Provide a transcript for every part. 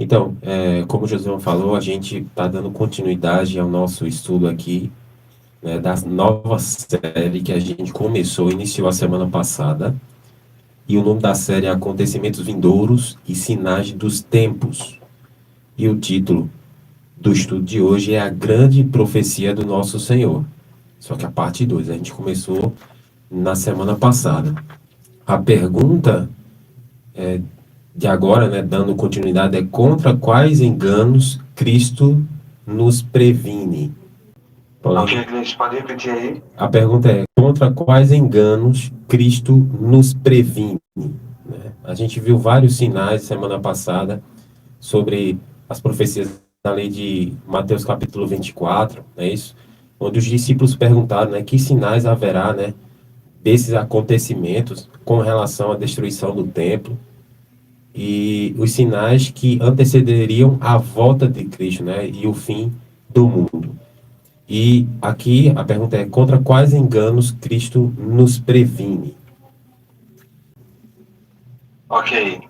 Então, como o Josué falou, a gente está dando continuidade ao nosso estudo aqui, né, da nova série que a gente iniciou a semana passada, e o nome da série é Acontecimentos Vindouros e Sinais dos Tempos. E o título do estudo de hoje é A Grande Profecia do Nosso Senhor. Só que a parte 2 a gente começou na semana passada. A pergunta de agora, né, dando continuidade, é contra quais enganos Cristo nos previne? Ok, Paulinho, Gleice, pode repetir aí? a pergunta é: contra quais enganos Cristo nos previne? Né? A gente viu vários sinais semana passada sobre as profecias da lei de Mateus capítulo 24, não é isso? Onde os discípulos perguntaram, né, que sinais haverá, né, desses acontecimentos com relação à destruição do templo e os sinais que antecederiam a volta de Cristo, né, e o fim do mundo. E aqui a pergunta é: contra quais enganos Cristo nos previne? Ok.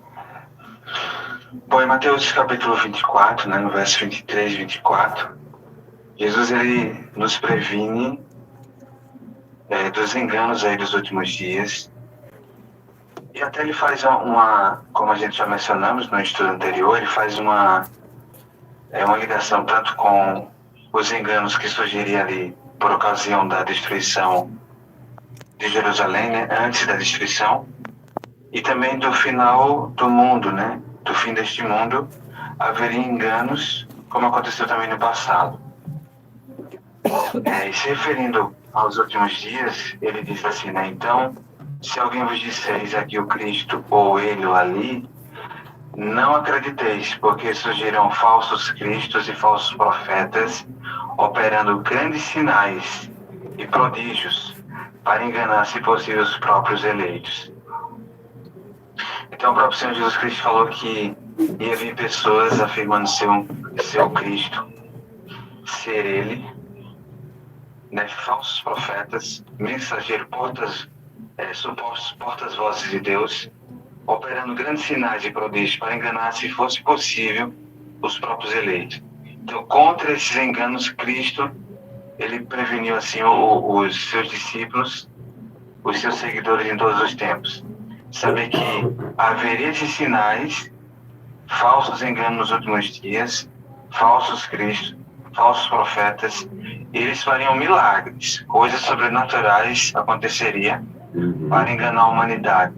Bom, em Mateus capítulo 24, né, no verso 23 e 24, Jesus ele nos previne dos enganos aí dos últimos dias. E até ele faz como a gente já mencionamos no estudo anterior, ele faz uma ligação tanto com os enganos que surgiriam ali por ocasião da destruição de Jerusalém, né, antes da destruição, e também do final do mundo, né, do fim deste mundo, haveria enganos, como aconteceu também no passado. E se referindo aos últimos dias, ele diz assim, né, então, se alguém vos disser aqui o Cristo, ou ele ou ali, não acrediteis, porque surgirão falsos cristos e falsos profetas, operando grandes sinais e prodígios, para enganar, se possível, os próprios eleitos. Então, o próprio Senhor Jesus Cristo falou que ia vir pessoas afirmando ser o Cristo, ser Ele, né, falsos profetas, mensageiros, supostos portas-vozes de Deus, operando grandes sinais e prodígios para enganar, se fosse possível, os próprios eleitos. Então, contra esses enganos, Cristo, ele preveniu assim os seus discípulos, os seus seguidores em todos os tempos. Saber que haveria esses sinais, falsos enganos nos últimos dias, falsos cristos, falsos profetas, eles fariam milagres, coisas sobrenaturais aconteceria para enganar a humanidade.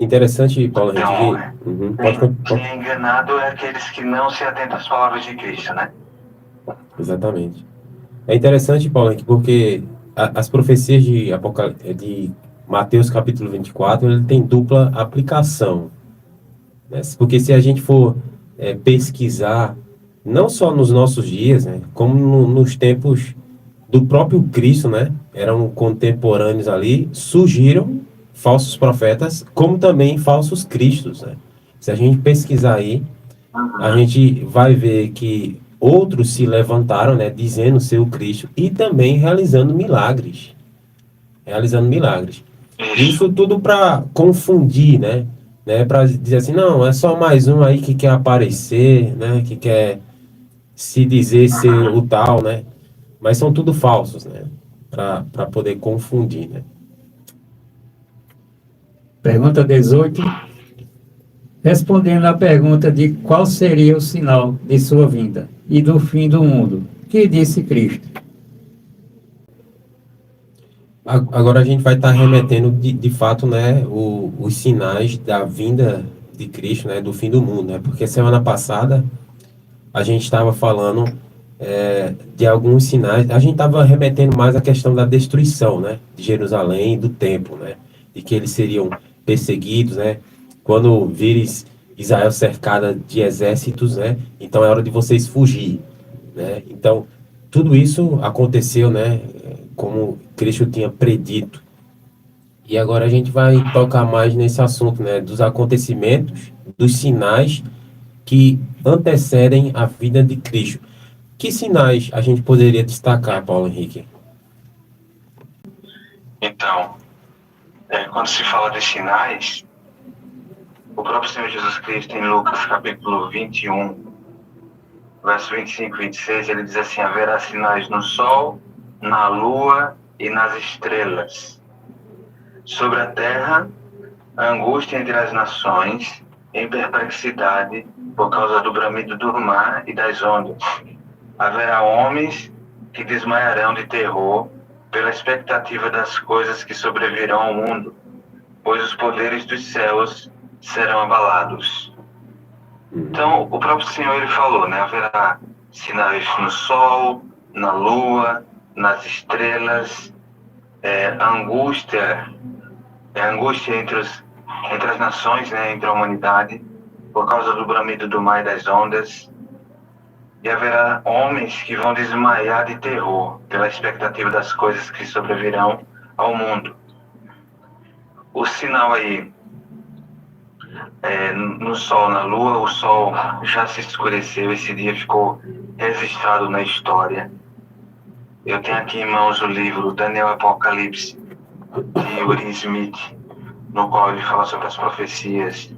Interessante, Paulo, a gente Então, vê. Pode, quem é enganado é aqueles que não se atentam às palavras de Cristo, né? exatamente. É interessante, Paulo, porque as profecias de Mateus capítulo 24, ele tem dupla aplicação, né? Porque se a gente for pesquisar, não só nos nossos dias, né, como nos tempos do próprio Cristo, né, eram contemporâneos ali, surgiram falsos profetas, como também falsos cristos, né? Se a gente pesquisar aí, a Uhum. gente vai ver que outros se levantaram, né, dizendo ser o Cristo e também realizando milagres. Isso. Isso tudo para confundir, né, para dizer assim, não, é só mais um aí que quer aparecer, né, que quer se dizer ser Uhum. o tal, né? Mas são tudo falsos, né? Para poder confundir, né? Pergunta 18. Respondendo à pergunta de qual seria o sinal de sua vinda e do fim do mundo, que disse Cristo? Agora a gente vai estar remetendo de fato, né, os sinais da vinda de Cristo, né, do fim do mundo, né? Porque semana passada a gente estava falando de alguns sinais, a gente estava remetendo mais à questão da destruição, né, de Jerusalém, do templo, né, de que eles seriam perseguidos, né, quando vires Israel cercada de exércitos, né, então é hora de vocês fugir, né, então tudo isso aconteceu, né, como Cristo tinha predito. E agora a gente vai tocar mais nesse assunto, né, dos acontecimentos, dos sinais que antecedem a vida de Cristo. Que sinais a gente poderia destacar, Paulo Henrique? Então, quando se fala de sinais, o próprio Senhor Jesus Cristo, em Lucas capítulo 21, verso 25 e 26, ele diz assim: haverá sinais no sol, na lua e nas estrelas. Sobre a terra, angústia entre as nações, em perplexidade por causa do bramido do mar e das ondas. Haverá homens que desmaiarão de terror pela expectativa das coisas que sobrevirão ao mundo, pois os poderes dos céus serão abalados. Então, o próprio Senhor, ele falou, né? Haverá sinais no sol, na lua, nas estrelas, angústia entre as nações, né? Entre a humanidade, por causa do bramido do mar e das ondas. E haverá homens que vão desmaiar de terror pela expectativa das coisas que sobrevirão ao mundo. O sinal aí, no sol, na lua, o sol já se escureceu, esse dia ficou registrado na história. Eu tenho aqui em mãos o livro Daniel Apocalipse, de Uri Smith, no qual ele fala sobre as profecias.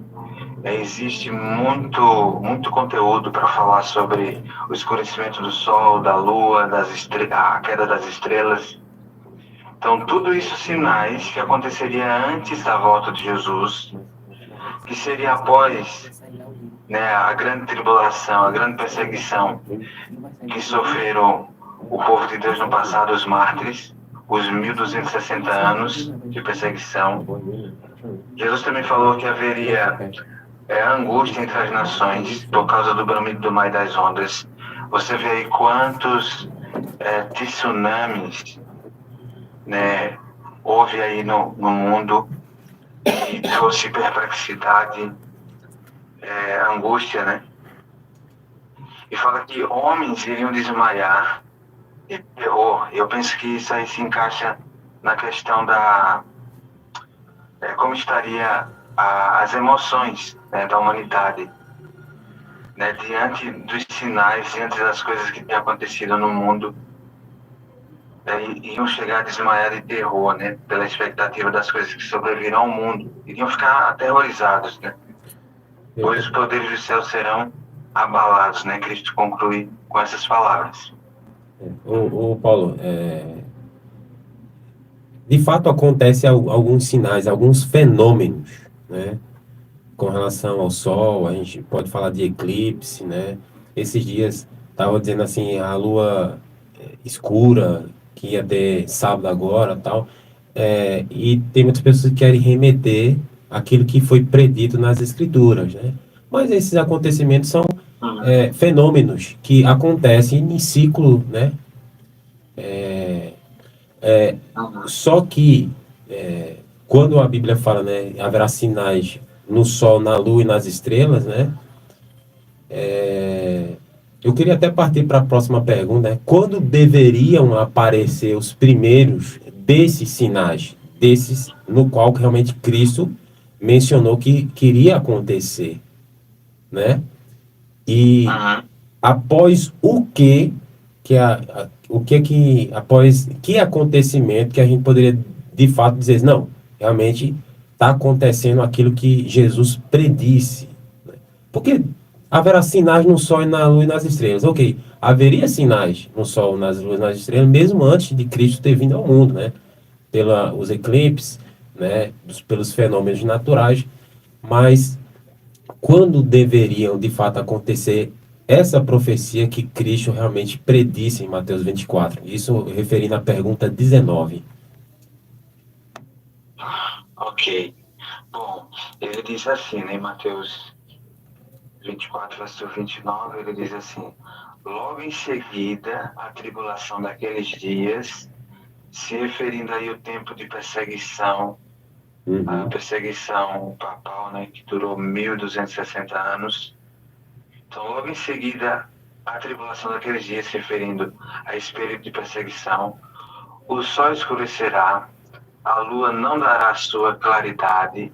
Existe muito conteúdo para falar sobre o escurecimento do sol, da lua, a queda das estrelas. Então, tudo isso sinais que aconteceria antes da volta de Jesus, que seria após, né, a grande tribulação, a grande perseguição que sofreram o povo de Deus no passado, os mártires, os 1260 anos de perseguição. Jesus também falou que haveria angústia entre as nações por causa do bramido do mar e das ondas. Você vê aí quantos tsunamis, né, houve aí no mundo, e trouxe perplexidade, angústia, né? E fala que homens iriam desmaiar de terror. Eu penso que isso aí se encaixa na questão da como estaria as emoções, né, da humanidade, né, diante dos sinais, diante das coisas que têm acontecido no mundo, iam chegar a desmaiar de terror, né, pela expectativa das coisas que sobrevirão ao mundo, iriam ficar aterrorizados, né, pois os poderes do céu serão abalados, né. Cristo conclui com essas palavras. O Paulo, de fato acontece alguns sinais, alguns fenômenos, né? Com relação ao Sol, a gente pode falar de eclipse, né? Esses dias estava dizendo assim, a lua escura, que ia ter sábado agora, tal. E tem muitas pessoas que querem remeter aquilo que foi predito nas escrituras, né? Mas esses acontecimentos são fenômenos que acontecem em ciclo, né? Só que quando a Bíblia fala, né, haverá sinais no sol, na lua e nas estrelas, né? Eu queria até partir para a próxima pergunta, né? Quando deveriam aparecer os primeiros desses sinais, desses no qual realmente Cristo mencionou que queria acontecer, né? E após após que acontecimento que a gente poderia de fato dizer, não, realmente está acontecendo aquilo que Jesus predisse, né? Porque haverá sinais no sol, e na lua e nas estrelas. Ok, haveria sinais no sol, nas luas e nas estrelas, mesmo antes de Cristo ter vindo ao mundo, né? Os eclipses, né? Pelos fenômenos naturais. Mas quando deveriam, de fato, acontecer essa profecia que Cristo realmente predisse em Mateus 24? Isso referindo à pergunta 19. Ok. Bom, ele diz assim, né, em Mateus 24, verso 29, ele diz assim: logo em seguida, a tribulação daqueles dias, se referindo aí ao tempo de perseguição, a perseguição papal, né, que durou 1260 anos. Então, logo em seguida, a tribulação daqueles dias, se referindo a esse período de perseguição, o sol escurecerá, a lua não dará sua claridade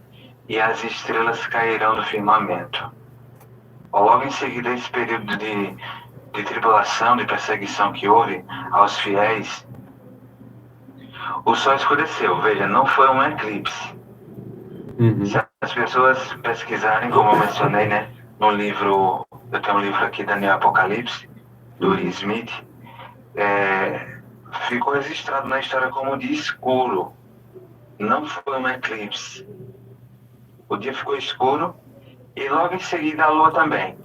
e as estrelas cairão do firmamento. Logo em seguida, esse período de tribulação, de perseguição que houve aos fiéis, o sol escureceu. Veja, não foi um eclipse. Se as pessoas pesquisarem, como eu mencionei, né? No livro, eu tenho um livro aqui, Daniel Apocalipse, do Will Smith, ficou registrado na história como dia escuro. Não foi um eclipse. O dia ficou escuro e logo em seguida a lua também.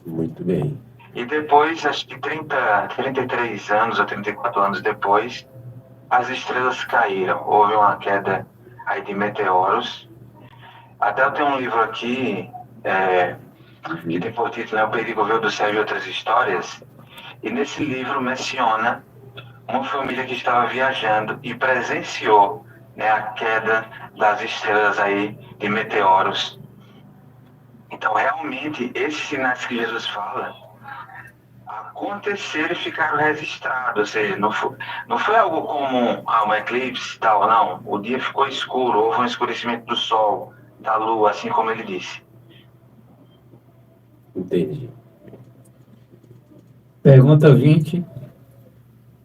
Muito bem. E depois, acho que 33 anos ou 34 anos depois, as estrelas caíram. Houve uma queda aí de meteoros. Até eu tenho um livro aqui que tem por título, né, O Perigo Veio do Céu e Outras Histórias. E nesse livro menciona uma família que estava viajando e presenciou, né, a queda das estrelas aí de meteoros. Então, realmente, esses sinais que Jesus fala aconteceram e ficaram registrados. Ou seja, não foi algo como um eclipse e tal, não. O dia ficou escuro, houve um escurecimento do sol, da lua, assim como ele disse. Entendi. Pergunta 20.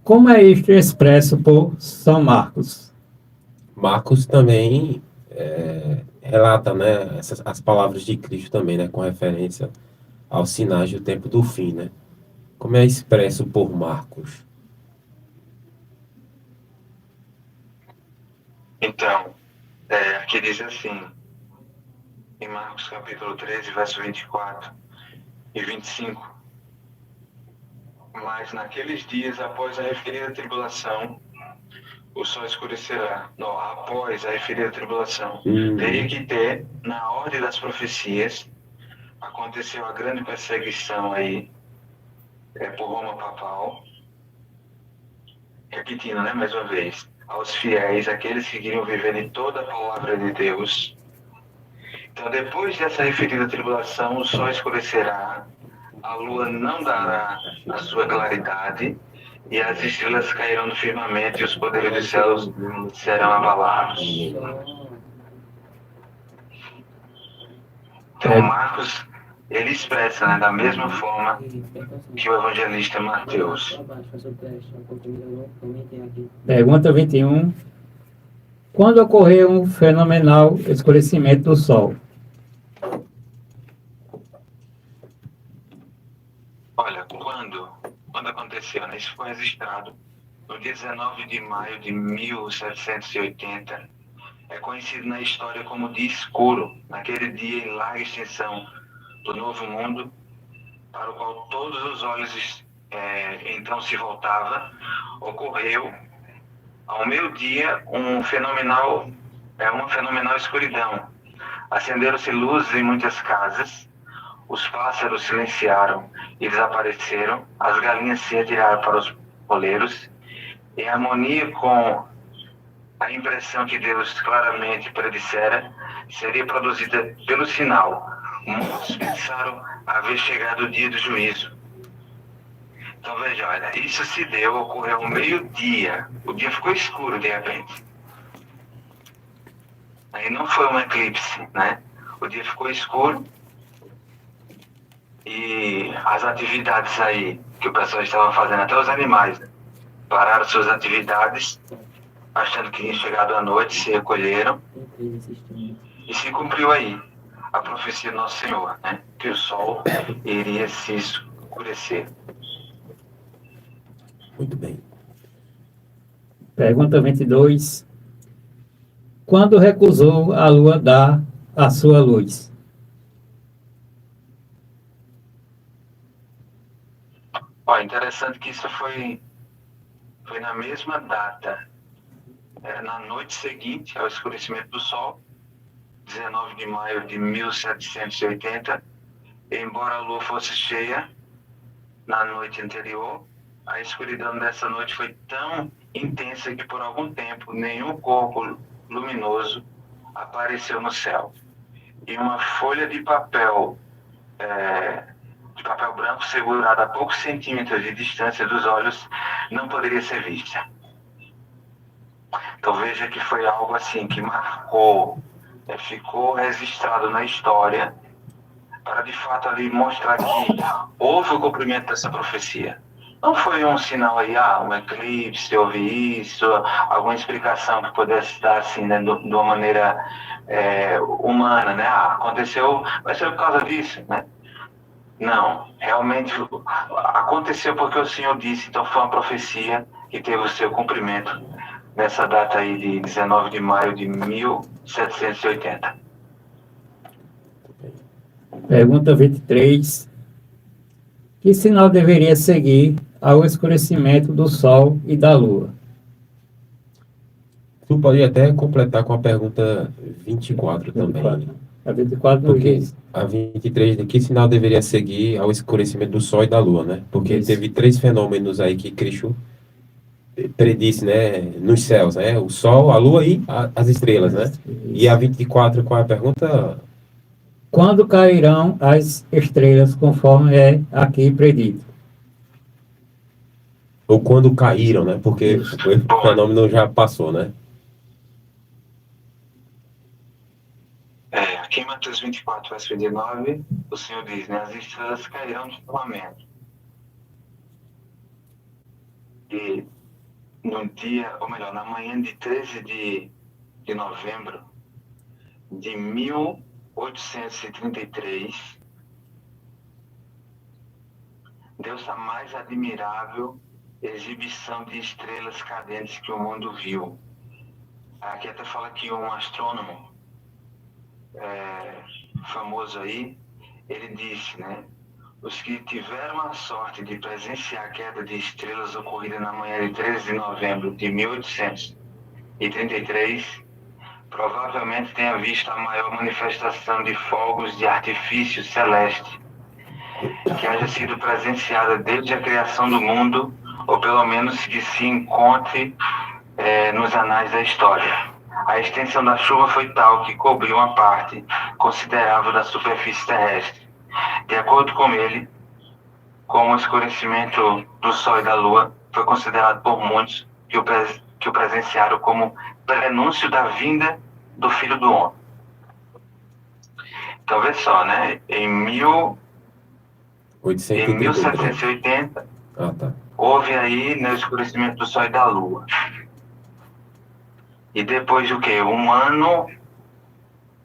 Como é isto expresso por São Marcos? Marcos também relata, né, as palavras de Cristo também, né, com referência aos sinais do tempo do fim, né? Como é expresso por Marcos? Então, aqui diz assim, em Marcos capítulo 13, verso 24 e 25. Mas naqueles dias, após a referida tribulação, o sol escurecerá. Não, após a referida tribulação. Teria que ter, na ordem das profecias, aconteceu a grande perseguição aí, por Roma papal, repetindo, né, mais uma vez, aos fiéis, aqueles que queriam viver em toda a palavra de Deus. Então, depois dessa referida tribulação, o sol escurecerá, a lua não dará a sua claridade, e as estrelas cairão no firmamento, e os poderes dos céus serão abalados. Então, Marcos, ele expressa, né, da mesma forma que o evangelista Mateus. Pergunta 21. Quando ocorreu um fenomenal escurecimento do Sol? Olha, quando aconteceu, né? Isso foi registrado no dia 19 de maio de 1780. É conhecido na história como dia escuro, naquele dia em larga extensão do Novo Mundo, para o qual todos os olhos então se voltavam. Ocorreu ao meio-dia uma fenomenal escuridão. Acenderam-se luzes em muitas casas, os pássaros silenciaram e desapareceram, as galinhas se retiraram para os poleiros, em harmonia com a impressão que Deus claramente predissera, seria produzida pelo sinal. Muitos pensaram haver chegado o dia do juízo. Então veja, olha, isso se deu, ocorreu ao meio-dia, o dia ficou escuro de repente. Aí não foi um eclipse, né? O dia ficou escuro e as atividades aí que o pessoal estava fazendo, até os animais, né, pararam suas atividades, achando que tinha chegado a noite, se recolheram e se cumpriu aí a profecia do Nosso Senhor, né? Que o sol iria se escurecer. Muito bem. Pergunta 22. Quando recusou a lua dar a sua luz? Ó, interessante que isso foi na mesma data, na noite seguinte ao escurecimento do sol, 19 de maio de 1780, embora a lua fosse cheia na noite anterior, a escuridão dessa noite foi tão intensa que por algum tempo nenhum corpo luminoso apareceu no céu. E uma folha de papel branco segurada a poucos centímetros de distância dos olhos não poderia ser vista. Então veja que foi algo assim que marcou, ficou registrado na história para de fato ali mostrar que houve o cumprimento dessa profecia. Não foi um sinal aí, um eclipse, houve isso, alguma explicação que pudesse dar assim, né, de uma maneira humana, né? Aconteceu, vai ser por causa disso, né? Não, realmente aconteceu porque o Senhor disse, então foi uma profecia que teve o seu cumprimento nessa data aí de 19 de maio de 1780. Pergunta 23. Que sinal deveria seguir ao escurecimento do Sol e da Lua? Tu pode até completar com a pergunta 24 também. A 24 não Porque diz. a 23, de que sinal deveria seguir ao escurecimento do Sol e da Lua, né? Porque Isso. teve três fenômenos aí que Cristo predisse, né? Nos céus, né? O Sol, a Lua e as estrelas, né? E a 24, qual é a pergunta? Quando cairão as estrelas, conforme é aqui predito? Ou quando caíram, né? Porque Isso. o fenômeno já passou, né? Aqui em Mateus 24, verso 19, o Senhor diz, né? As estrelas cairão do firmamento. E no dia, ou melhor, na manhã de 13 de novembro de 1833, deu-se a mais admirável exibição de estrelas cadentes que o mundo viu. Aqui até fala que um astrônomo famoso aí, ele disse, né? Os que tiveram a sorte de presenciar a queda de estrelas ocorrida na manhã de 13 de novembro de 1833, provavelmente tenha visto a maior manifestação de fogos de artifício celeste que haja sido presenciada desde a criação do mundo, ou pelo menos que se encontre nos anais da história. A extensão da chuva foi tal que cobriu uma parte considerável da superfície terrestre. De acordo com ele, como o escurecimento do Sol e da Lua foi considerado por muitos que o presenciaram como prenúncio da vinda do Filho do Homem. Então, vê só, né? Em 1780, tá. houve aí, né, o escurecimento do Sol e da Lua. E depois de o quê? Um ano...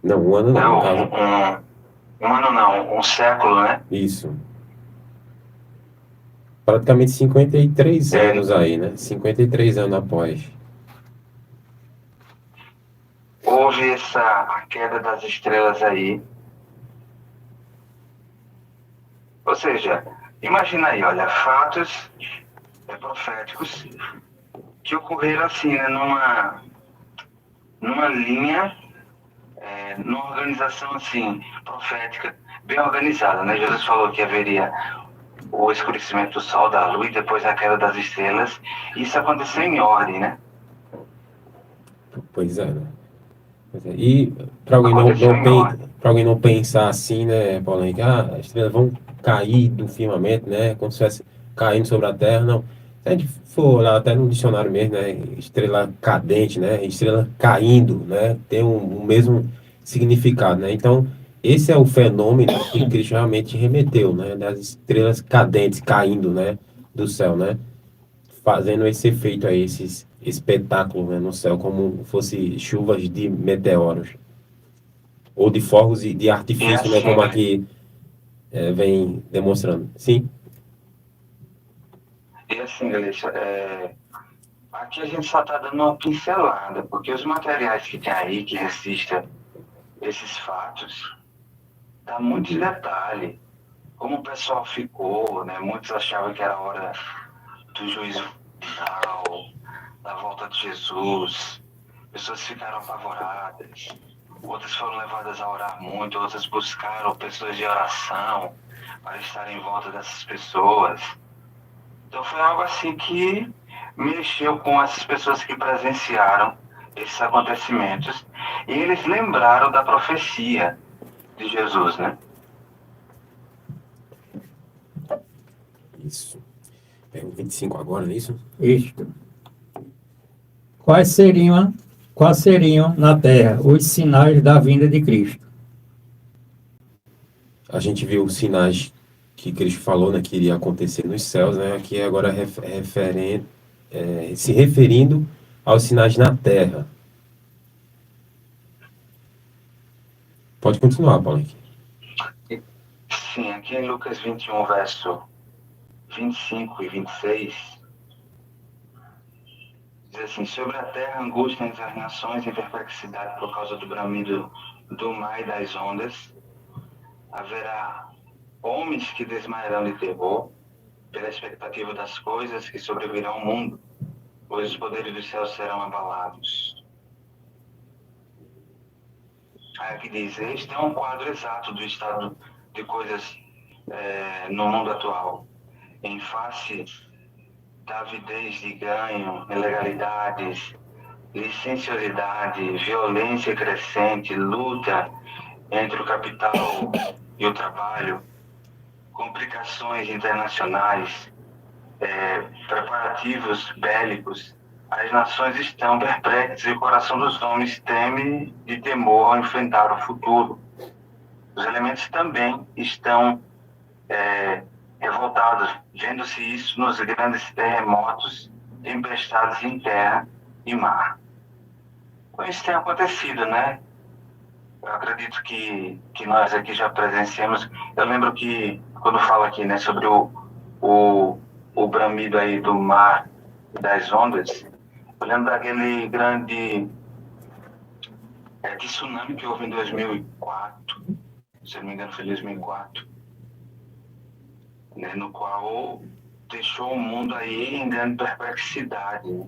Não, um ano não, no caso. Um ano não, um século, né? Isso. Praticamente 53 anos aí, né? 53 anos após. Houve a queda das estrelas aí. Ou seja, imagina aí, olha, fatos proféticos que ocorreram assim, né, numa linha, numa organização assim, profética, bem organizada, né? Jesus falou que haveria o escurecimento do Sol, da Lua e depois a queda das estrelas. Isso aconteceu em ordem, né? Pois é, né? E para alguém não pensar assim, né, Paulinho, que as estrelas vão cair do firmamento, né, como se estivesse caindo sobre a Terra, não. Se a gente for lá até no dicionário mesmo, né, estrela cadente, né, estrela caindo, né, tem o mesmo significado, né. Então, esse é o fenômeno que Cristo realmente remeteu, né, das estrelas cadentes caindo, né, do céu, né, fazendo esse efeito aí, esse espetáculo, né, no céu, como fosse chuvas de meteoros ou de fogos de artifício, né, como aqui vem demonstrando. Sim? E assim, Galícia, aqui a gente só está dando uma pincelada, porque os materiais que tem aí, que resistem esses fatos, dá muitos detalhes. Como o pessoal ficou, né? Muitos achavam que era hora do juízo final, da volta de Jesus. Pessoas ficaram apavoradas. Outras foram levadas a orar muito, outras buscaram pessoas de oração para estar em volta dessas pessoas. Então foi algo assim que mexeu com essas pessoas que presenciaram esses acontecimentos. E eles lembraram da profecia de Jesus, né? Isso. É o 25 agora, não é isso? Isto. Quais seriam na Terra os sinais da vinda de Cristo? A gente viu sinais que Cristo falou, né, que iria acontecer nos céus, né, aqui agora se referindo aos sinais na terra. Pode continuar, Paulo. Sim, aqui em Lucas 21, verso 25 e 26, diz assim: sobre a terra, angústia entre as nações e perplexidade por causa do bramido do mar e das ondas. Haverá homens que desmaiarão de terror pela expectativa das coisas que sobrevirão ao mundo, pois os poderes dos céus serão abalados. Aí aqui diz: este é um quadro exato do estado de coisas no mundo atual. Em face da avidez de ganho, ilegalidades, licenciosidade, violência crescente, luta entre o capital e o trabalho, complicações internacionais, preparativos bélicos, as nações estão perplexas e o coração dos homens teme de temor ao enfrentar o futuro. Os elementos também estão revoltados, vendo-se isso nos grandes terremotos, tempestades em terra e mar. Então, isso tem acontecido, né? Eu acredito que nós aqui já presenciamos. Eu lembro que, quando falo aqui, né, sobre o bramido aí do mar e das ondas, eu lembro daquele grande tsunami que houve em 2004, se não me engano foi 2004, né, no qual deixou o mundo aí em grande perplexidade, né?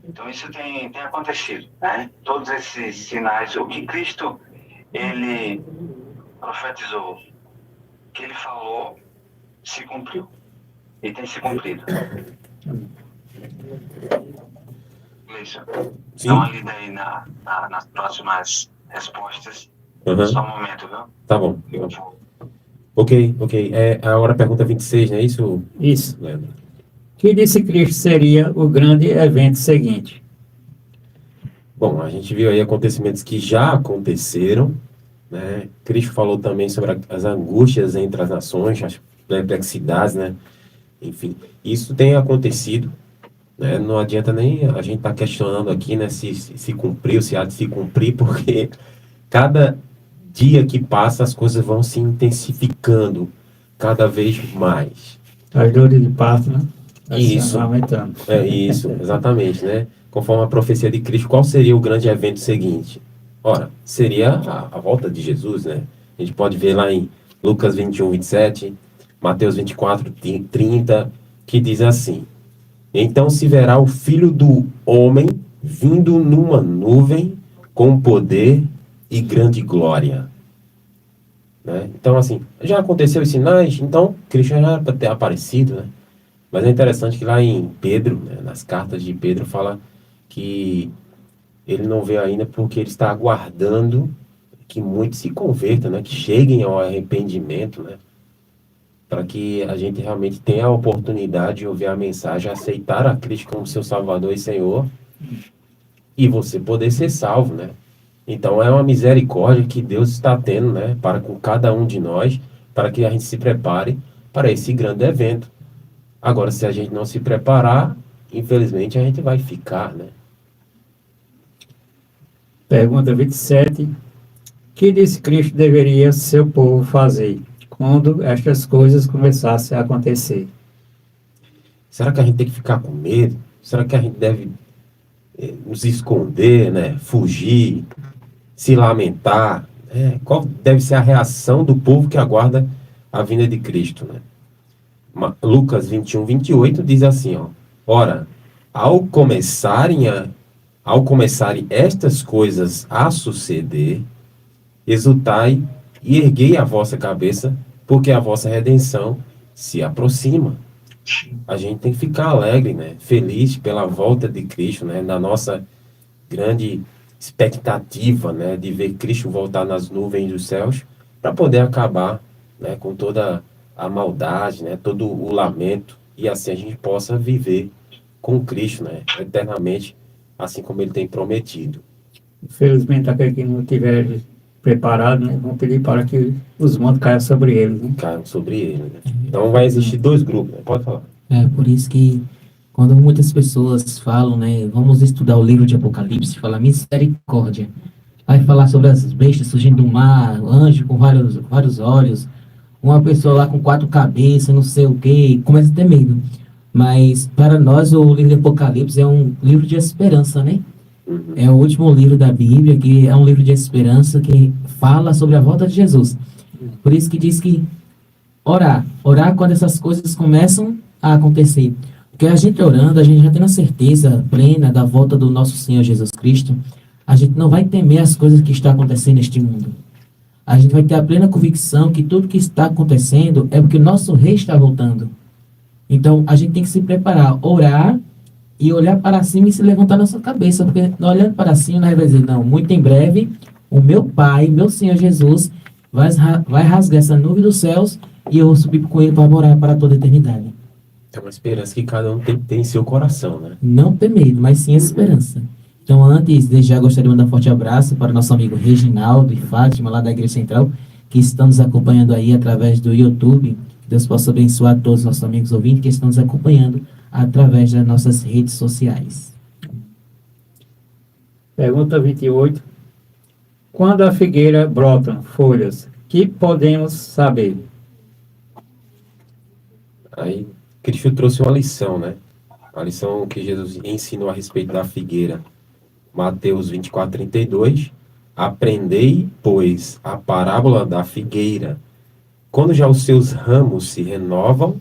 Então isso tem acontecido, né? Todos esses sinais, o que Cristo ele profetizou, que ele falou, se cumpriu e tem se cumprido. Isso. Sim. Dá uma lida aí nas próximas respostas. Uhum. Só um momento, viu? Tá bom. Ok. Agora a pergunta 26, não é isso? Isso. Leandro? Que disse Cristo seria o grande evento seguinte? Bom, a gente viu aí acontecimentos que já aconteceram, né? Cristo falou também sobre as angústias entre as nações, as perplexidades, né? Enfim, isso tem acontecido, né? Não adianta nem a gente estar questionando aqui, né, se cumpriu, se há de se cumprir, porque cada dia que passa as coisas vão se intensificando cada vez mais. As dores de parto, né? Isso. Aumentando. Isso, exatamente, né? Conforme a profecia de Cristo, qual seria o grande evento seguinte? Ora, seria a volta de Jesus, né? A gente pode ver lá em Lucas 21, 27, Mateus 24, 30, que diz assim: então se verá o Filho do Homem vindo numa nuvem com poder e grande glória. Né? Então, assim, já aconteceu os sinais, então Cristo já era para ter aparecido, né? Mas é interessante que lá em Pedro, né, nas cartas de Pedro, fala que ele não veio ainda porque ele está aguardando que muitos se convertam, né, que cheguem ao arrependimento, né, para que a gente realmente tenha a oportunidade de ouvir a mensagem, aceitar a Cristo como seu Salvador e Senhor, e você poder ser salvo, né? Então é uma misericórdia que Deus está tendo, né, para com cada um de nós, para que a gente se prepare para esse grande evento. Agora, se a gente não se preparar, infelizmente a gente vai ficar, né? Pergunta 27. Que disse Cristo deveria seu povo fazer quando estas coisas começassem a acontecer? Será que a gente tem que ficar com medo? Será que a gente deve nos esconder, né? Fugir, se lamentar? Qual deve ser a reação do povo que aguarda a vinda de Cristo, né? Lucas 21, 28 diz assim, ó: ora, ao começarem estas coisas a suceder, exultai e erguei a vossa cabeça, porque a vossa redenção se aproxima. A gente tem que ficar alegre, né? Feliz pela volta de Cristo, né? Na nossa grande expectativa, né? De ver Cristo voltar nas nuvens dos céus, para poder acabar, né, com toda a maldade, né, todo o lamento, e assim a gente possa viver com Cristo, né, eternamente, assim como ele tem prometido. Infelizmente, aquele que não tiver preparado, né? Vão pedir para que os montes caiam sobre eles, né? Caiam sobre ele, né? Então vai existir dois grupos, né? Pode falar. É por isso que quando muitas pessoas falam, né, vamos estudar o livro de Apocalipse, fala misericórdia. Vai falar sobre as bestas surgindo do mar, anjo com vários olhos, uma pessoa lá com 4 cabeças, não sei o quê, começa a ter medo. Mas para nós o livro de Apocalipse é um livro de esperança, né? É o último livro da Bíblia, que é um livro de esperança que fala sobre a volta de Jesus. Por isso que diz que orar quando essas coisas começam a acontecer. Porque a gente orando, a gente já tem a certeza plena da volta do nosso Senhor Jesus Cristo. A gente não vai temer as coisas que estão acontecendo neste mundo. A gente vai ter a plena convicção que tudo que está acontecendo é porque o nosso rei está voltando. Então, a gente tem que se preparar, orar e olhar para cima e se levantar na sua cabeça. Porque olhando para cima, nós vamos dizer, não, muito em breve, o meu Pai, meu Senhor Jesus, vai rasgar essa nuvem dos céus e eu vou subir com ele para morar para toda a eternidade. É uma esperança que cada um tem que ter em seu coração, né? Não ter medo, mas sim esperança. Então, antes, desde já gostaria de mandar um forte abraço para o nosso amigo Reginaldo e Fátima, lá da Igreja Central, que estão nos acompanhando aí através do YouTube. Que Deus possa abençoar todos os nossos amigos ouvintes que estão nos acompanhando através das nossas redes sociais. Pergunta 28. Quando a figueira brota folhas, que podemos saber? Aí Cristo trouxe uma lição, né? A lição que Jesus ensinou a respeito da figueira. Mateus 24:32. Aprendei, pois, a parábola da figueira. Quando já os seus ramos se renovam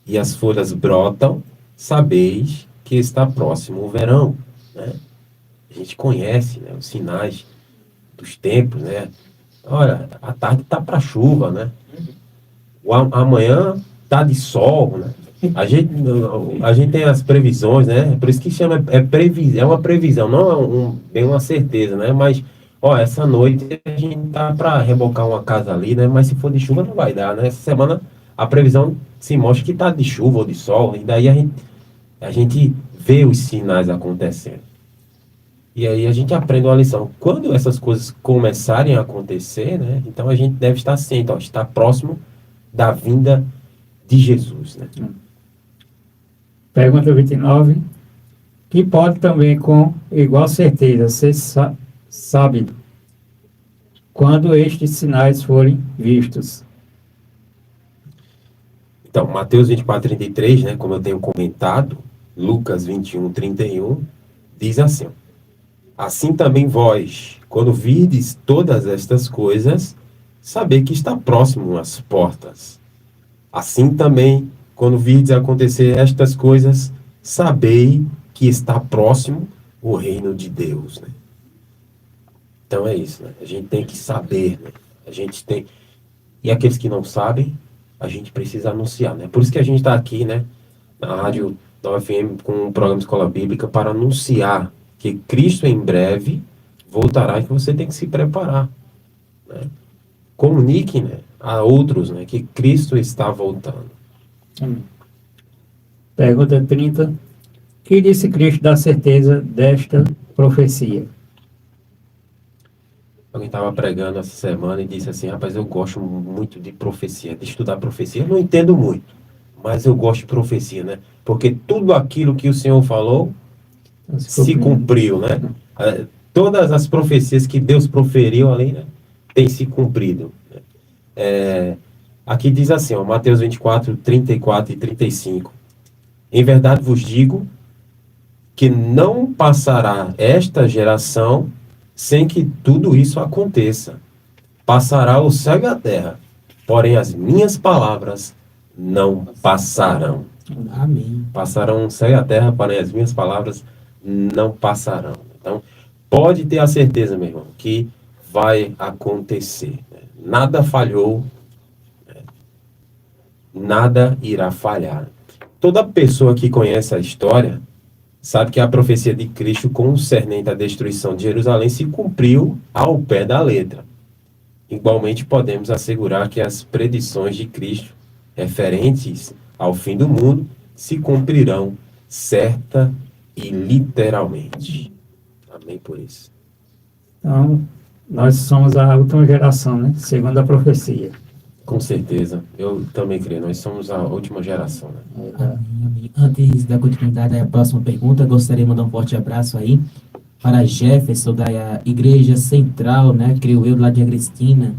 e as folhas brotam, sabeis que está próximo o verão, né? A gente conhece, né, os sinais dos tempos, né? Olha, a tarde tá para chuva, né? Amanhã tá de sol, né? A gente tem as previsões, né? Por isso que chama é uma previsão, não é bem uma certeza, né? Mas ó, essa noite a gente tá para rebocar uma casa ali, né? Mas se for de chuva não vai dar, né? Essa semana a previsão se mostra que tá de chuva ou de sol, e daí a gente vê os sinais acontecendo. E aí a gente aprende uma lição. Quando essas coisas começarem a acontecer, né? Então a gente deve estar ciente, ó, estar próximo da vinda de Jesus, né? Pergunta 29. Que pode também com igual certeza ser sábio quando estes sinais forem vistos. Então, Mateus 24:33, né? Como eu tenho comentado, Lucas 21:31, diz assim: assim também vós, quando virdes todas estas coisas, sabei que está próximo às portas. Assim também, quando virdes acontecer estas coisas, sabei que está próximo o reino de Deus, né? Então é isso, né? A gente tem que saber, né? A gente tem... E aqueles que não sabem, a gente precisa anunciar, né? Por isso que a gente está aqui, né? Na Rádio da UFM com o programa Escola Bíblica para anunciar que Cristo em breve voltará e que você tem que se preparar, né? Comunique, né, a outros, né, que Cristo está voltando. Pergunta 30. Que disse Cristo da certeza desta profecia? Alguém estava pregando essa semana e disse assim: rapaz, eu gosto muito de profecia, de estudar profecia. Eu não entendo muito, mas eu gosto de profecia, né? Porque tudo aquilo que o Senhor falou se cumpriu, né? Todas as profecias que Deus proferiu ali, né, têm se cumprido. Aqui diz assim, ó, Mateus 24:34 e 35. Em verdade vos digo que não passará esta geração sem que tudo isso aconteça. Passará o céu e a terra, porém as minhas palavras não passarão. Amém. Passarão o céu e a terra, porém as minhas palavras não passarão. Então, pode ter a certeza, meu irmão, que vai acontecer, né? Nada falhou, né? Nada irá falhar. Toda pessoa que conhece a história sabe que a profecia de Cristo concernente à destruição de Jerusalém se cumpriu ao pé da letra. Igualmente, podemos assegurar que as predições de Cristo referentes ao fim do mundo se cumprirão certa e literalmente. Amém por isso. Então, Nós somos a última geração, né? Segundo a profecia. Com certeza. Eu também creio. Nós somos a última geração, né? Amém, amém. Antes da continuidade da próxima pergunta, gostaria de mandar um forte abraço aí para Jefferson, da Igreja Central, né? Creio eu, lá de Agrestina.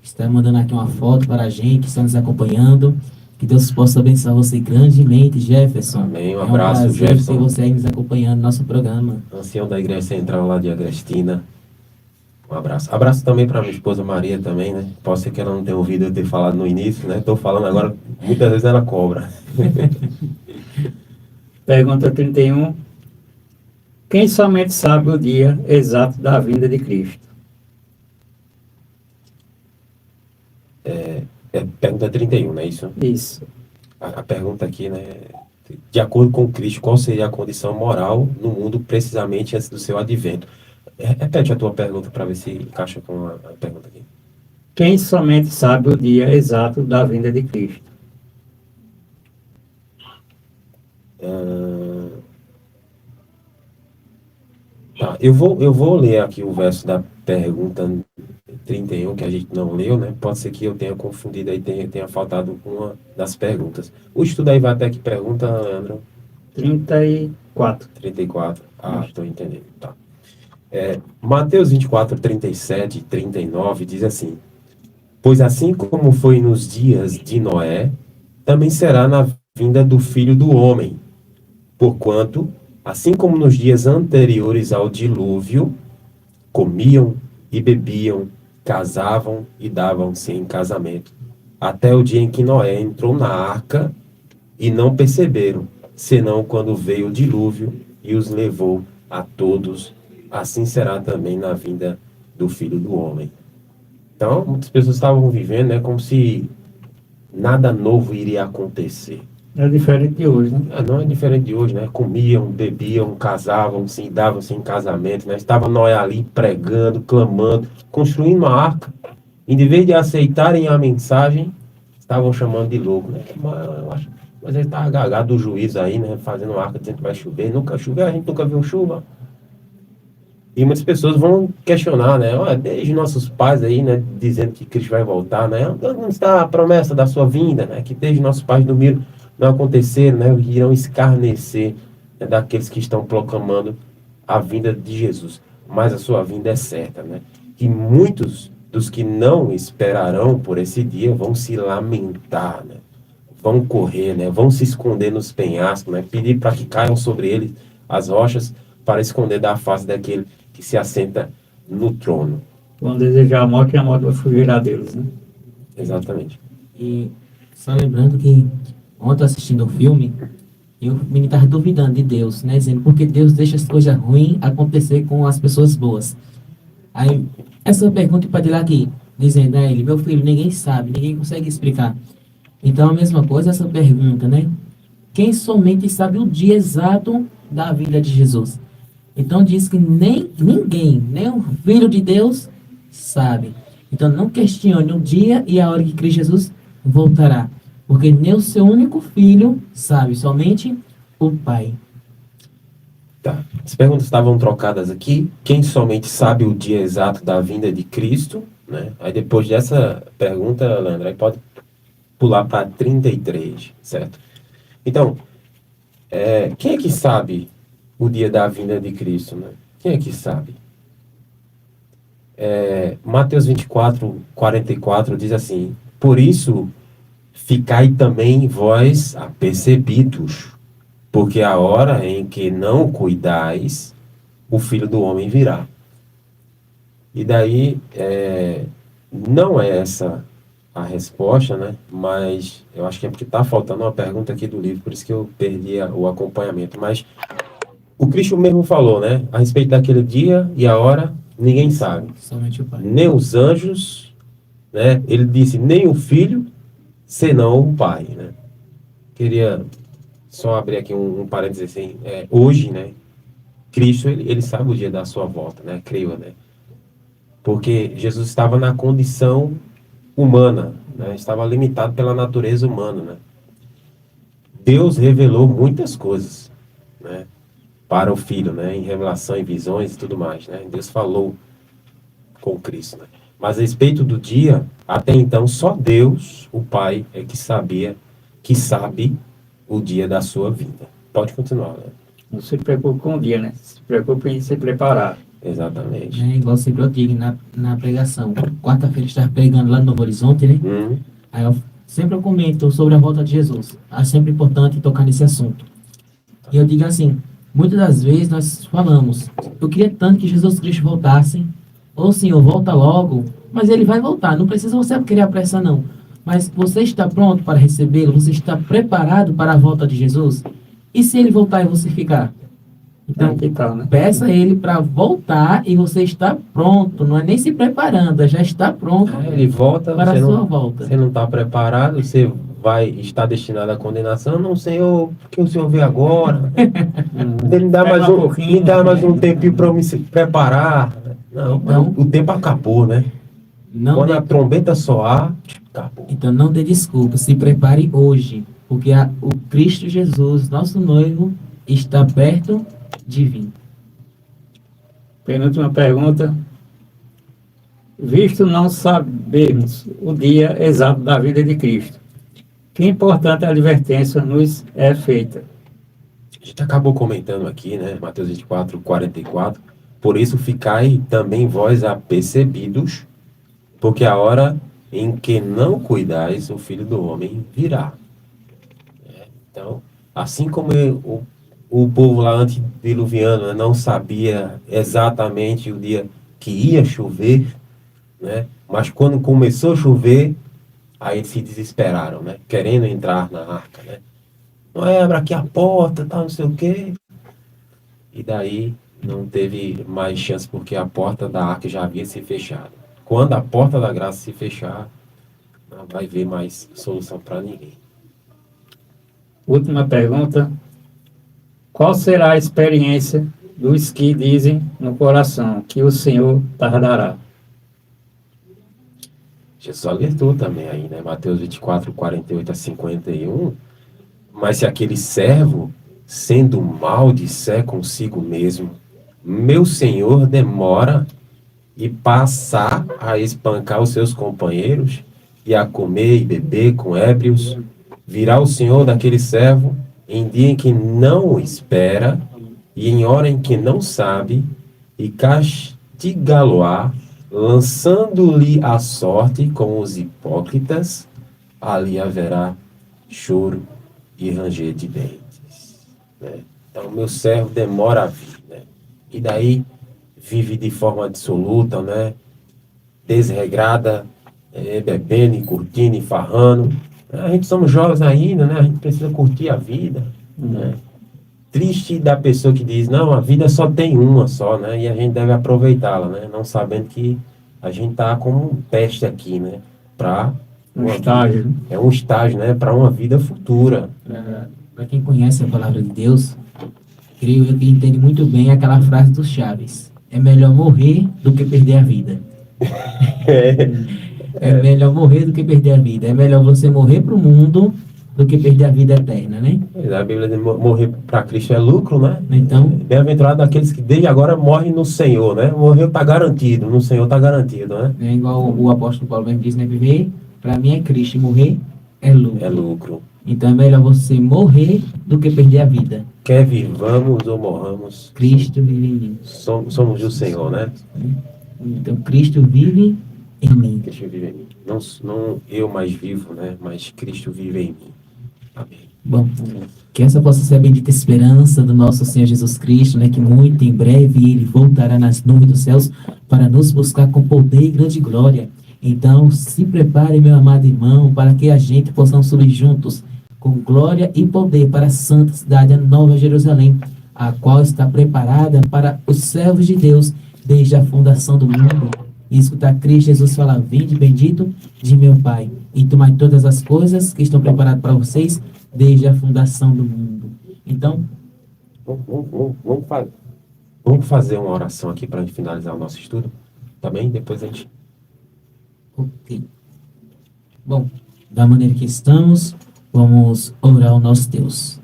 Está mandando aqui uma foto para a gente, está nos acompanhando. Que Deus possa abençoar você grandemente, Jefferson. Amém. Um É abraço, prazer Jefferson. ter você aí nos acompanhando no nosso programa. Ancião da Igreja Central lá de Agrestina. Um abraço. Abraço também para minha esposa Maria também, né? Pode ser que ela não tenha ouvido eu ter falado no início, né? Estou falando agora, muitas vezes ela cobra. Pergunta 31. Quem somente sabe o dia exato da vinda de Cristo? É pergunta 31, não é isso? Isso. A pergunta aqui, né? De acordo com Cristo, qual seria a condição moral no mundo precisamente antes do seu advento? Repete a tua pergunta para ver se encaixa com a pergunta aqui. Quem somente sabe o dia exato da vinda de Cristo? Tá, eu vou ler aqui o verso da pergunta 31, que a gente não leu, né? Pode ser que eu tenha confundido aí, tenha faltado uma das perguntas. O estudo aí vai até que pergunta, Leandro? 34. 34. Ah, estou entendendo. Tá. Mateus 24, 37 e 39 diz assim: Pois assim como foi nos dias de Noé, também será na vinda do Filho do Homem. Porquanto, assim como nos dias anteriores ao dilúvio, comiam e bebiam, casavam e davam-se em casamento, até o dia em que Noé entrou na arca, e não perceberam, senão quando veio o dilúvio e os levou a todos. Assim será também na vinda do Filho do Homem. Então, muitas pessoas estavam vivendo, né, como se nada novo iria acontecer. É diferente de hoje, né? Não é diferente de hoje, né? Comiam, bebiam, casavam-se, davam-se em casamento, né? Estava Noé ali pregando, clamando, construindo uma arca. E de vez de aceitarem a mensagem, estavam chamando de louco, né? Mas ele estava gagado do juízo aí, né? Fazendo uma arca dizendo que vai chover. Nunca choveu, a gente nunca viu chuva. E muitas pessoas vão questionar, né? Olha, desde nossos pais aí, né? Dizendo que Cristo vai voltar, né? Onde está a promessa da sua vinda, né? Que desde nossos pais dormiram, não aconteceram, né? Irão escarnecer, né, daqueles que estão proclamando a vinda de Jesus. Mas a sua vinda é certa, né? E muitos dos que não esperarão por esse dia vão se lamentar, né? Vão correr, né? Vão se esconder nos penhascos, né? Pedir para que caiam sobre eles as rochas para esconder da face daquele que se assenta no trono. Vão desejar a morte e a morte vai fugirá deles, né? Exatamente. E só lembrando que ontem assistindo o filme, eu me estava duvidando de Deus, né? Dizendo, porque Deus deixa as coisas ruins acontecer com as pessoas boas. Aí, essa pergunta pode ir lá aqui, dizendo a ele, meu filho, ninguém sabe, ninguém consegue explicar. Então, a mesma coisa, essa pergunta, né? Quem somente sabe o dia exato da vida de Jesus? Então, diz que nem ninguém, nem o Filho de Deus, sabe. Então, não questione o dia e a hora que Cristo Jesus voltará. Porque nem o seu único filho sabe, somente o Pai. Tá. As perguntas estavam trocadas aqui. Quem somente sabe o dia exato da vinda de Cristo, né? Aí depois dessa pergunta, Leandro, aí pode pular para 33, certo? Então, quem é que sabe o dia da vinda de Cristo, né? Quem é que sabe? Mateus 24, 44 diz assim: Por isso, ficai também vós apercebidos, porque a hora em que não cuidais, o Filho do Homem virá. E daí, não é essa a resposta, né? Mas eu acho que é porque está faltando uma pergunta aqui do livro, por isso que eu perdi o acompanhamento. Mas o Cristo mesmo falou, né? A respeito daquele dia e a hora, ninguém sabe. Somente o Pai. Nem os anjos, né? Ele disse, nem o Filho, senão o Pai, né? Queria só abrir aqui um parênteses assim. Hoje, né? Cristo, ele sabe o dia da sua volta, né? Creio, né? Porque Jesus estava na condição humana, né? Estava limitado pela natureza humana, né? Deus revelou muitas coisas, né? Para o Filho, né? Em revelação, em visões e tudo mais, né? Deus falou com Cristo, né? Mas a respeito do dia, até então, só Deus, o Pai, é que sabe o dia da sua vida. Pode continuar, né? Não se preocupe com o dia, né? Se preocupe em se preparar. Exatamente. Igual sempre eu digo na pregação. Quarta-feira eu estava pregando lá no Novo Horizonte, né? Aí sempre eu comento sobre a volta de Jesus. É sempre importante tocar nesse assunto. E eu digo assim, muitas das vezes nós falamos, eu queria tanto que Jesus Cristo voltasse, ou Senhor, volta logo, mas ele vai voltar, não precisa você querer apressar não. Mas você está pronto para recebê-lo? Você está preparado para a volta de Jesus? E se ele voltar e você ficar? Então, né? peça a ele para voltar e você está pronto, não é nem se preparando, já está pronto Ele volta, para a sua volta. Você não está preparado, você vai estar destinado à condenação. Não, Senhor, o que o Senhor vê agora? Me dá mais um tempinho para eu me preparar. Não, então, o tempo acabou, né? Quando a trombeta soar, acabou. Então não dê desculpa, se prepare hoje, porque o Cristo Jesus, nosso noivo, está perto de vir. Penúltima pergunta. Visto não sabermos o dia exato da vida de Cristo, que importante advertência nos é feita? A gente acabou comentando aqui, né? Mateus 24, 44. Por isso ficai também vós apercebidos, porque a hora em que não cuidais, o Filho do Homem virá. Então, assim como o povo lá antediluviano, né, não sabia exatamente o dia que ia chover, né? Mas quando começou a chover, aí eles se desesperaram, né? Querendo entrar na arca, né? Noé, abre aqui a porta, tal, não sei o quê. E daí não teve mais chance, porque a porta da arca já havia se fechado. Quando a porta da graça se fechar, não vai haver mais solução para ninguém. Última pergunta. Qual será a experiência dos que dizem no coração que o Senhor tardará? Jesus alertou também aí, né? Mateus 24, 48 a 51. Mas se aquele servo, sendo mal, disser consigo mesmo, meu Senhor demora, e passar a espancar os seus companheiros e a comer e beber com ébrios, virá o Senhor daquele servo em dia em que não o espera e em hora em que não sabe, e castigá-lo-á, lançando-lhe a sorte com os hipócritas. Ali haverá choro e ranger de dentes, né? Então, meu servo demora a vir, né? E daí vive de forma absoluta, né? Desregrada, bebendo e curtindo e farrando. A gente somos jovens ainda, né? A gente precisa curtir a vida, né? Triste da pessoa que diz, não, a vida só tem uma só, né? E a gente deve aproveitá-la, né? Não sabendo que a gente tá como um peste aqui, né? Para um estágio. Vida, é um estágio, né? Para uma vida futura. Para quem conhece a palavra de Deus, creio eu que entende muito bem aquela frase dos Chaves. É melhor morrer do que perder a vida. É melhor morrer do que perder a vida. É melhor você morrer para o mundo do que perder a vida eterna, né? A Bíblia diz morrer para Cristo é lucro, né? Então, bem-aventurado aqueles que desde agora morrem no Senhor, né? Morreu está garantido, no Senhor está garantido, né? É igual o apóstolo Paulo mesmo diz, né? Viver para mim é Cristo e morrer é lucro. É lucro. Então é melhor você morrer do que perder a vida. Quer vivamos ou morramos, Cristo vive em mim. Somos do Senhor, né? Então Cristo vive em mim. Cristo vive em mim. Não eu mais vivo, né? Mas Cristo vive em mim. Amém. Bom, que essa possa ser a bendita esperança do nosso Senhor Jesus Cristo, né? Que muito em breve Ele voltará nas nuvens dos céus para nos buscar com poder e grande glória. Então, se prepare, meu amado irmão, para que a gente possamos subir juntos com glória e poder para a santa cidade, a Nova Jerusalém, a qual está preparada para os servos de Deus desde a fundação do mundo. E escutar Cristo Jesus falar, vinde bendito de meu Pai, e tomai todas as coisas que estão preparadas para vocês desde a fundação do mundo. Então, vamos fazer uma oração aqui para finalizar o nosso estudo, tá bem? Depois a gente... Ok. Bom, da maneira que estamos, vamos orar ao nosso Deus.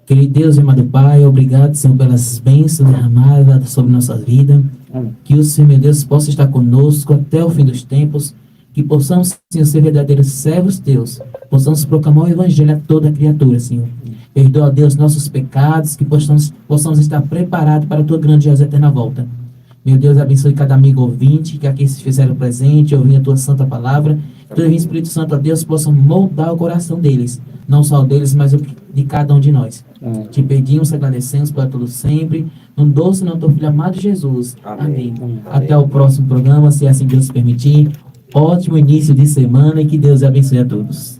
Querido Deus e amado Pai, obrigado, Senhor, pelas bênçãos derramadas sobre nossa vida. Que o Senhor, meu Deus, possa estar conosco até o fim dos tempos, que possamos, Senhor, ser verdadeiros servos teus, possamos proclamar o evangelho a toda criatura, Senhor. Perdoa, Deus, nossos pecados, que possamos estar preparados para a tua grandiosa e eterna volta. Meu Deus, abençoe cada amigo ouvinte que aqui se fizeram presente, ouvindo a tua santa palavra. Que o Espírito Santo, ó Deus, possa moldar o coração deles, não só o deles, mas o de cada um de nós. Te pedimos, agradecemos por tudo sempre, no doce nome do teu filho amado Jesus. Amém. Até o próximo programa, se assim Deus permitir. Ótimo início de semana e que Deus abençoe a todos.